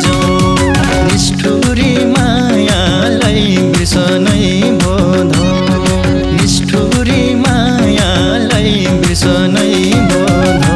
जाउँ। निष्ठुरी मायालाई बिर्सनै बोधौ, निष्ठुरी मायालाई बिर्सनै बोधौ।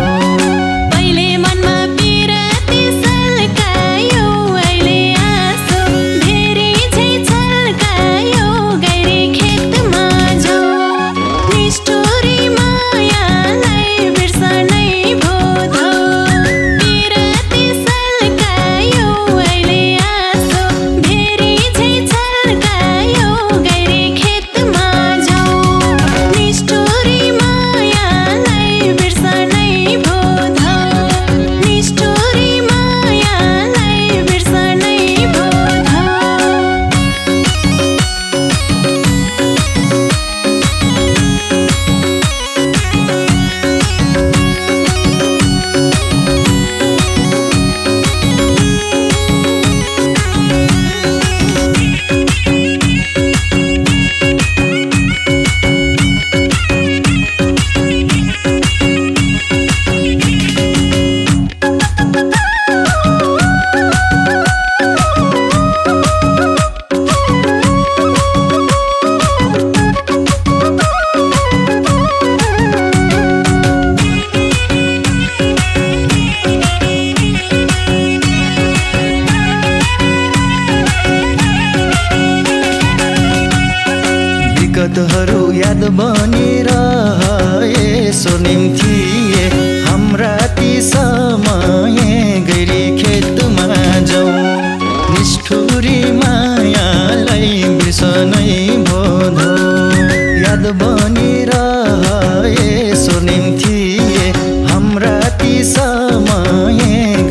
विगतहरू याद बनिरहे स्वर्णिम थिए हाम्रा ती समय गैरी खेतमा जाउँ। निष्ठुरी मायालाई बिर्सनै बोधौ, याद बनिरहे स्वर्णिम थिए हाम्रा ती समय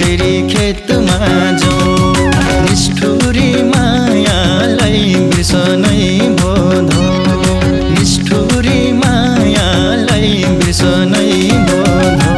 गैरी खेतमा जाउँ। निष्ठुरी मायालाई बिर्सनै बोधौ, निष्ठुरी मायालाई बिर्सनै बोधौ।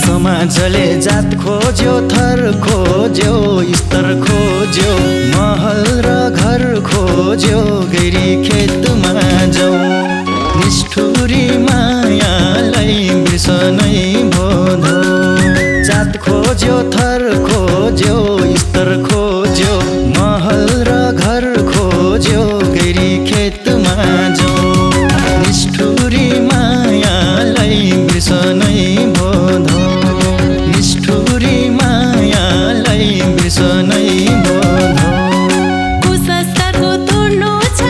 समाजले जात खोज्यो, थर खोज्यो, स्तर खोज्यो, महल र घर खोज्यो, गैरी खेतमा जाउँ। निष्ठुरी मायालाई बिर्सनै बोधौ, जात खोज्यो, थर खोज्यो, स्तर खोज्यो, महल र घर खोज्यो, गैरी खेतमा जाउँ। निष्ठुरी मायालाई बिर्सनै बोधौ, निष्ठुरी मायालाई बिर्सनै बोधौ। कुसंस्कारको तोड्नु छ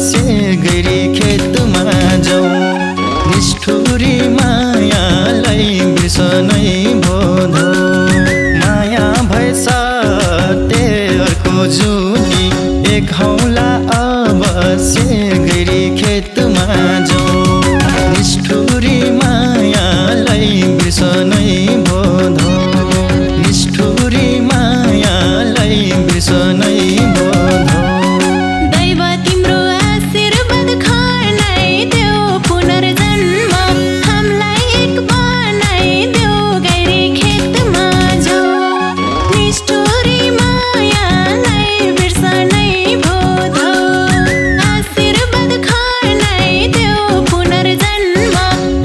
अवश्य गरी खेतमा जाउँ। निष्ठुरी मायालाई बिर्सनै बोधो, माया भएसा अर्को जुनी एक हौला अवश्य गरी खेतमा जाउँ। निष्ठुरी मायालाई बिर्सनै बोधो, निष्ठुरी मायालाई बिर्सनै बोधो। दैव तिम्रो आशीर्वाद खनाइदेऊ, पुनर्जन्म हामीलाई एक बनाइदेऊ, गैरी खेतमा जाउँ। निष्ठुरी मायालाई बिर्सनै बोधो, आशीर्वाद खनाइदेऊ, पुनर्जन्म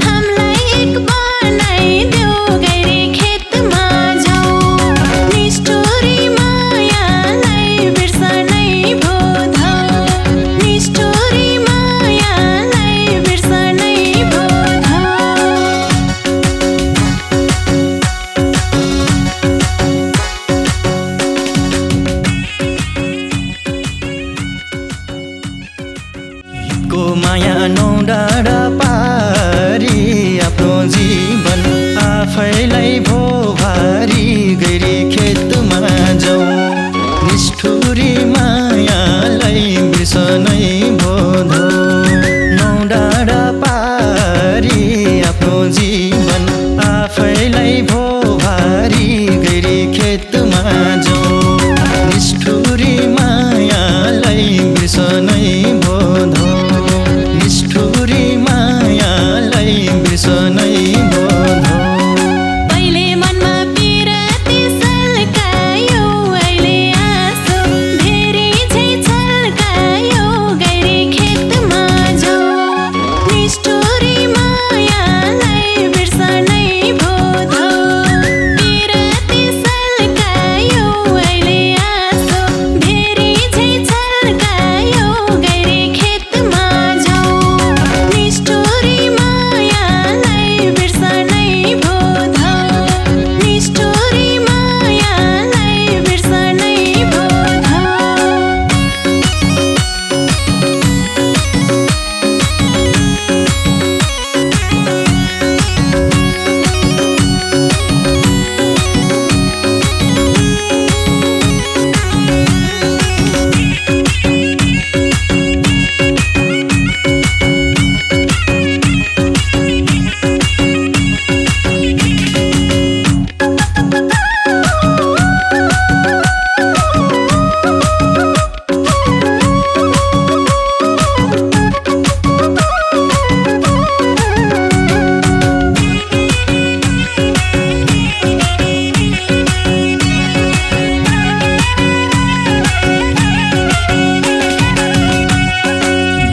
हामीलाई एक बनाइदेऊ, गैरी खेतमा जाउँ। निष्ठुरी मायालाई बिर्सनै बोधो, निष्ठुरी मायालाई बिर्सनै बोधो। को माया नौ डाँडा पारी आफ्नो जीवन आफैलाई भो भारी गरी खेतमा जाउँ। निष्ठुरी मायालाई बिर्सनै बोधो, नौ डाँडा पारी आफ्नो जीवन आफैलाई भो भारी गरी खेतमा जाउँ। निष्ठुरी मायालाई बिर्सनै बोधो, निष्ठुरी मायालाई बिर्सनै बोधो। पहिले मनमा पिरती सल्कायो, अहिले आँसु भेरी झै छल्कायो, गैरी खेतमा जाउँ। निष्ठुरी मायालाई बिर्सनै बोधो, पिरती सल्कायो, अहिले आँसु भेरी झै छल्कायो, गैरी खेतमा जाउँ। निष्ठुरी मायालाई बिर्सनै बोधो, निष्ठुरी मायालाई बिर्सनै बोधो।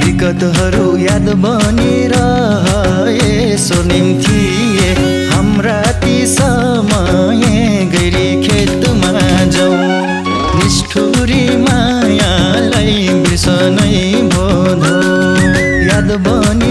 विगतहरू याद बनिरहे, स्वर्णिम थिए हाम्रा ती समय गरी खेतमा जाउँ। निष्ठुरी मायालाई बिर्सनै बोधो, याद बनि